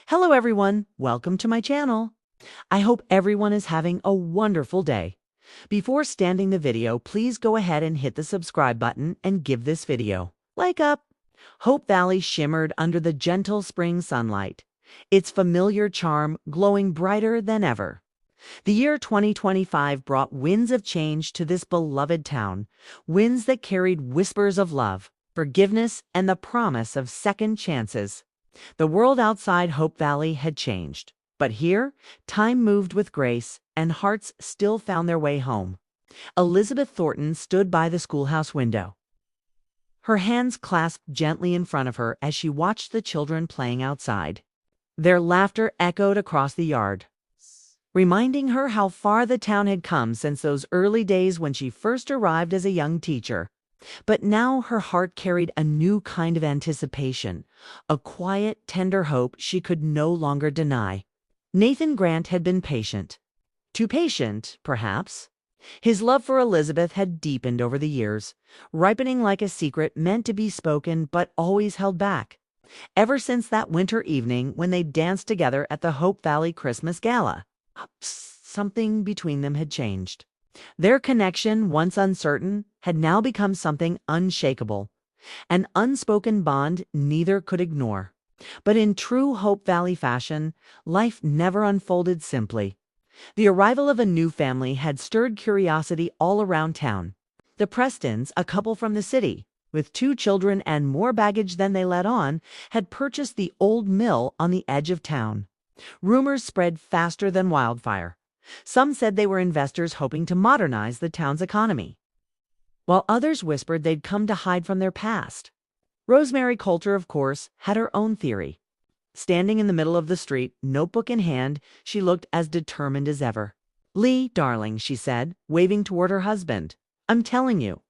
Hello everyone, welcome to my channel. I hope everyone is having a wonderful day. Before starting the video, please go ahead and hit the subscribe button and give this video a like up. Hope Valley shimmered under the gentle spring sunlight, its familiar charm glowing brighter than ever. The year 2025 brought winds of change to this beloved town, winds that carried whispers of love, forgiveness, and the promise of second chances. The world outside Hope Valley had changed, but here, time moved with grace, and hearts still found their way home. Elizabeth Thornton stood by the schoolhouse window, her hands clasped gently in front of her as she watched the children playing outside. Their laughter echoed across the yard, reminding her how far the town had come since those early days when she first arrived as a young teacher. But now her heart carried a new kind of anticipation, a quiet, tender hope she could no longer deny. Nathan Grant had been patient. Too patient, perhaps. His love for Elizabeth had deepened over the years, ripening like a secret meant to be spoken but always held back. Ever since that winter evening when they danced together at the Hope Valley Christmas Gala, something between them had changed. Their connection, once uncertain, had now become something unshakable, an unspoken bond neither could ignore. But in true Hope Valley fashion, life never unfolded simply. The arrival of a new family had stirred curiosity all around town. The Prestons, a couple from the city, with 2 children and more baggage than they let on, had purchased the old mill on the edge of town. Rumors spread faster than wildfire. Some said they were investors hoping to modernize the town's economy, while others whispered they'd come to hide from their past. Rosemary Coulter, of course, had her own theory. Standing in the middle of the street, notebook in hand, she looked as determined as ever. "Lee, darling," she said, waving toward her husband, "I'm telling you,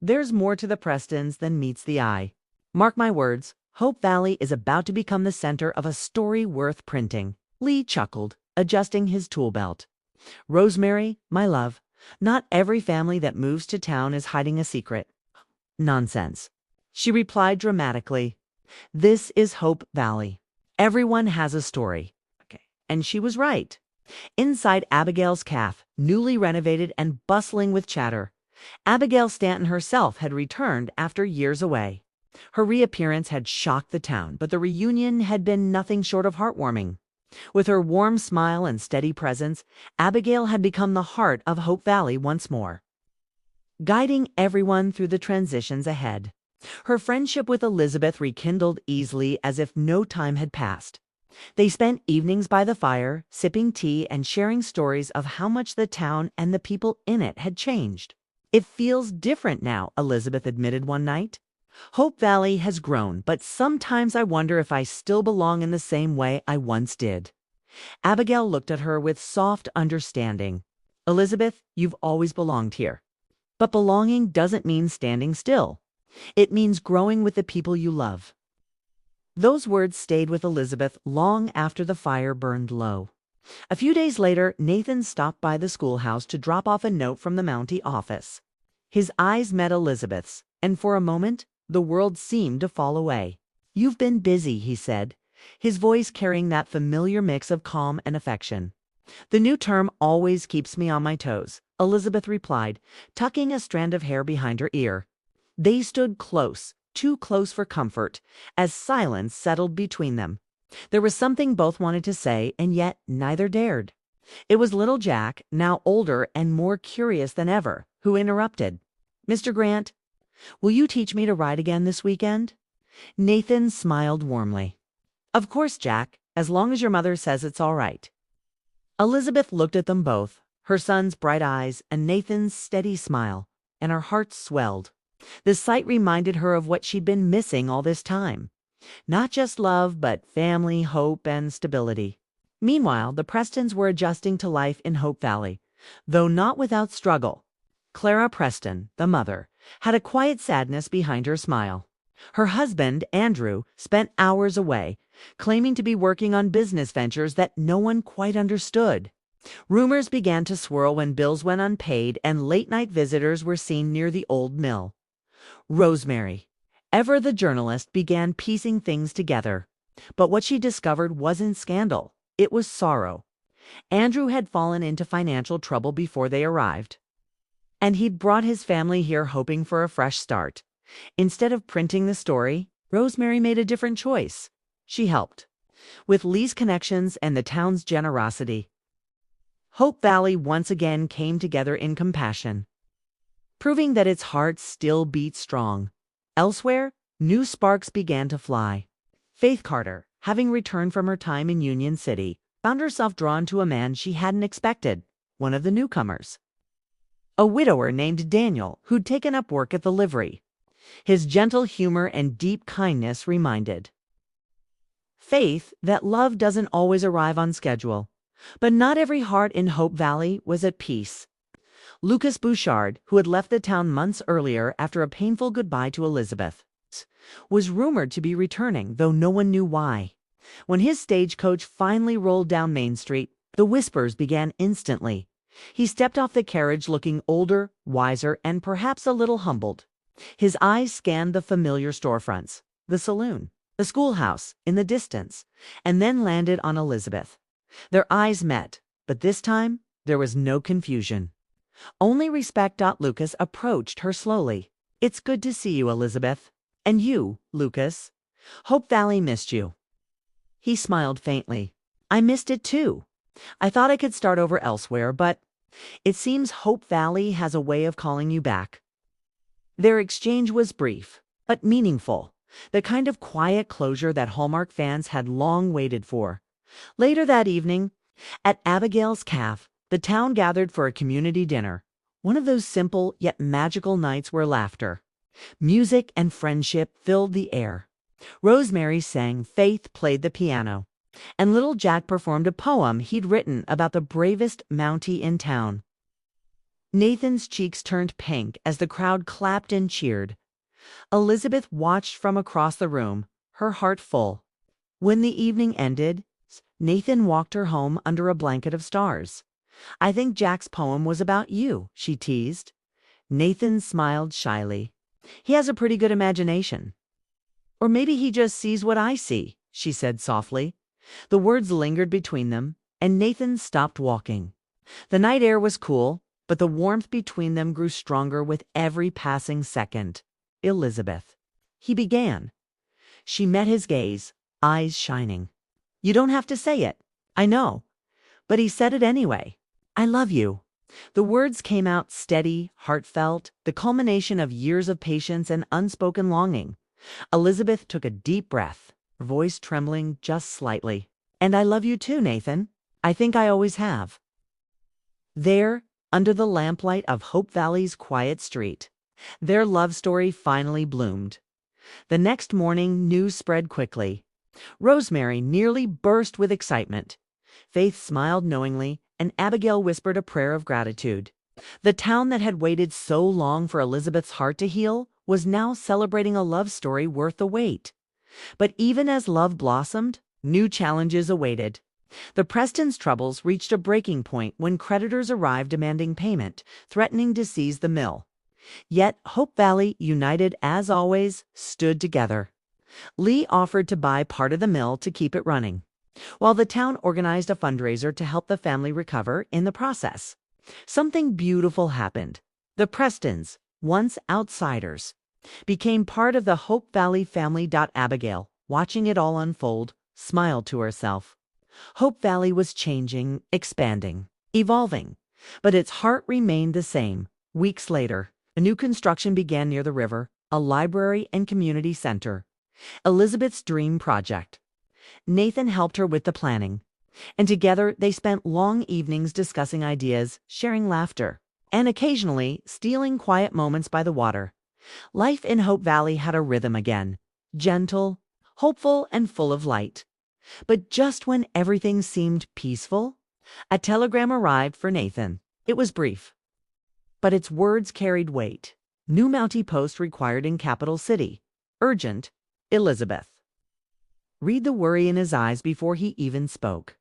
there's more to the Prestons than meets the eye. Mark my words, Hope Valley is about to become the center of a story worth printing." Lee chuckled, adjusting his tool belt. "Rosemary, my love, not every family that moves to town is hiding a secret." "Nonsense," she replied dramatically. "This is Hope Valley. Everyone has a story." And she was right. Inside Abigail's cafe, newly renovated and bustling with chatter, Abigail Stanton herself had returned after years away. Her reappearance had shocked the town, but the reunion had been nothing short of heartwarming. With her warm smile and steady presence, Abigail had become the heart of Hope Valley once more, guiding everyone through the transitions ahead. Her friendship with Elizabeth rekindled easily as if no time had passed. They spent evenings by the fire, sipping tea and sharing stories of how much the town and the people in it had changed. "It feels different now," Elizabeth admitted one night. "Hope Valley has grown, but sometimes I wonder if I still belong in the same way I once did." Abigail looked at her with soft understanding. "Elizabeth, you've always belonged here. But belonging doesn't mean standing still. It means growing with the people you love." Those words stayed with Elizabeth long after the fire burned low. A few days later, Nathan stopped by the schoolhouse to drop off a note from the Mountie office. His eyes met Elizabeth's, and for a moment, the world seemed to fall away. "You've been busy," he said, his voice carrying that familiar mix of calm and affection. "The new term always keeps me on my toes," Elizabeth replied, tucking a strand of hair behind her ear. They stood close, too close for comfort, as silence settled between them. There was something both wanted to say, and yet neither dared. It was little Jack, now older and more curious than ever, who interrupted. "Mr. Grant, will you teach me to ride again this weekend?" Nathan smiled warmly. "Of course, Jack, as long as your mother says it's all right." Elizabeth looked at them both, her son's bright eyes and Nathan's steady smile, and her heart swelled. The sight reminded her of what she'd been missing all this time. Not just love, but family, hope, and stability. Meanwhile, the Prestons were adjusting to life in Hope Valley, though not without struggle. Clara Preston, the mother, had a quiet sadness behind her smile. Her husband, Andrew, spent hours away, claiming to be working on business ventures that no one quite understood. Rumors began to swirl when bills went unpaid and late-night visitors were seen near the old mill. Rosemary, ever the journalist, began piecing things together. But what she discovered wasn't scandal. It was sorrow. Andrew had fallen into financial trouble before they arrived, and he'd brought his family here hoping for a fresh start. Instead of printing the story, Rosemary made a different choice. She helped. With Lee's connections and the town's generosity, Hope Valley once again came together in compassion, proving that its heart still beat strong. Elsewhere, new sparks began to fly. Faith Carter, having returned from her time in Union City, found herself drawn to a man she hadn't expected, one of the newcomers. A widower named Daniel, who'd taken up work at the livery. His gentle humor and deep kindness reminded Faith that love doesn't always arrive on schedule. But not every heart in Hope Valley was at peace. Lucas Bouchard, who had left the town months earlier after a painful goodbye to Elizabeth, was rumored to be returning, though no one knew why. When his stagecoach finally rolled down Main Street, the whispers began instantly. He stepped off the carriage looking older, wiser, and perhaps a little humbled. His eyes scanned the familiar storefronts, the saloon, the schoolhouse in the distance, and then landed on Elizabeth. Their eyes met, but this time there was no confusion. Only respect. Lucas approached her slowly. "It's good to see you, Elizabeth. And you, Lucas. Hope Valley missed you." He smiled faintly. "I missed it too. I thought I could start over elsewhere, but it seems Hope Valley has a way of calling you back." Their exchange was brief, but meaningful, the kind of quiet closure that Hallmark fans had long waited for. Later that evening, at Abigail's Cafe, the town gathered for a community dinner, one of those simple yet magical nights where laughter, music, and friendship filled the air. Rosemary sang, Faith played the piano, and little Jack performed a poem he'd written about the bravest Mountie in town. Nathan's cheeks turned pink as the crowd clapped and cheered. Elizabeth watched from across the room, her heart full. When the evening ended, Nathan walked her home under a blanket of stars. "I think Jack's poem was about you," she teased. Nathan smiled shyly. "He has a pretty good imagination." "Or maybe he just sees what I see," she said softly. The words lingered between them, and Nathan stopped walking. The night air was cool, but the warmth between them grew stronger with every passing second. "Elizabeth," he began. She met his gaze, eyes shining. "You don't have to say it. I know." But he said it anyway. "I love you." The words came out steady, heartfelt, the culmination of years of patience and unspoken longing. Elizabeth took a deep breath, her voice trembling just slightly. "And I love you too, Nathan. I think I always have." There, under the lamplight of Hope Valley's quiet street, their love story finally bloomed. The next morning, news spread quickly. Rosemary nearly burst with excitement. Faith smiled knowingly, and Abigail whispered a prayer of gratitude. The town that had waited so long for Elizabeth's heart to heal was now celebrating a love story worth the wait. But even as love blossomed, new challenges awaited. The Prestons' troubles reached a breaking point when creditors arrived demanding payment, threatening to seize the mill. Yet Hope Valley, united as always, stood together. Lee offered to buy part of the mill to keep it running, while the town organized a fundraiser to help the family recover in the process. Something beautiful happened. The Prestons, once outsiders, became part of the Hope Valley family. Abigail, watching it all unfold, smiled to herself. Hope Valley was changing, expanding, evolving, but its heart remained the same. Weeks later, a new construction began near the river, a library and community center. Elizabeth's dream project. Nathan helped her with the planning, and together they spent long evenings discussing ideas, sharing laughter, and occasionally stealing quiet moments by the water. Life in Hope Valley had a rhythm again, gentle, hopeful, and full of light. But just when everything seemed peaceful, a telegram arrived for Nathan. It was brief, but its words carried weight. New Mountie post required in capital city. Urgent. Elizabeth. Read the worry in his eyes before he even spoke.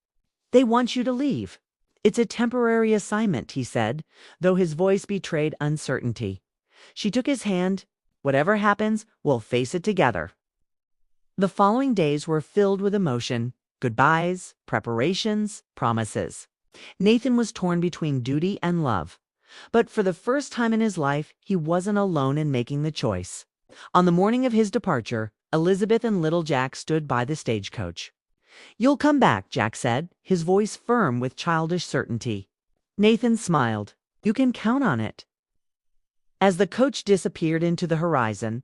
"They want you to leave. It's a temporary assignment," he said, though his voice betrayed uncertainty. She took his hand. "Whatever happens, we'll face it together." The following days were filled with emotion, goodbyes, preparations, promises. Nathan was torn between duty and love. But for the first time in his life, he wasn't alone in making the choice. On the morning of his departure, Elizabeth and little Jack stood by the stagecoach. "You'll come back," Jack said, his voice firm with childish certainty. Nathan smiled. "You can count on it." As the coach disappeared into the horizon,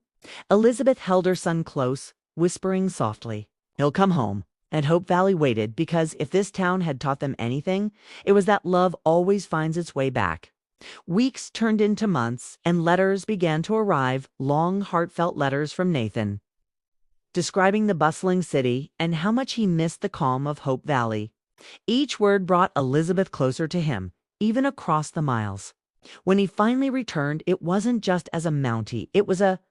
Elizabeth held her son close, whispering softly, "He'll come home." And Hope Valley waited, because if this town had taught them anything, it was that love always finds its way back. Weeks turned into months, and letters began to arrive, long, heartfelt letters from Nathan, describing the bustling city and how much he missed the calm of Hope Valley. Each word brought Elizabeth closer to him, even across the miles. When he finally returned, it wasn't just as a Mountie, it was a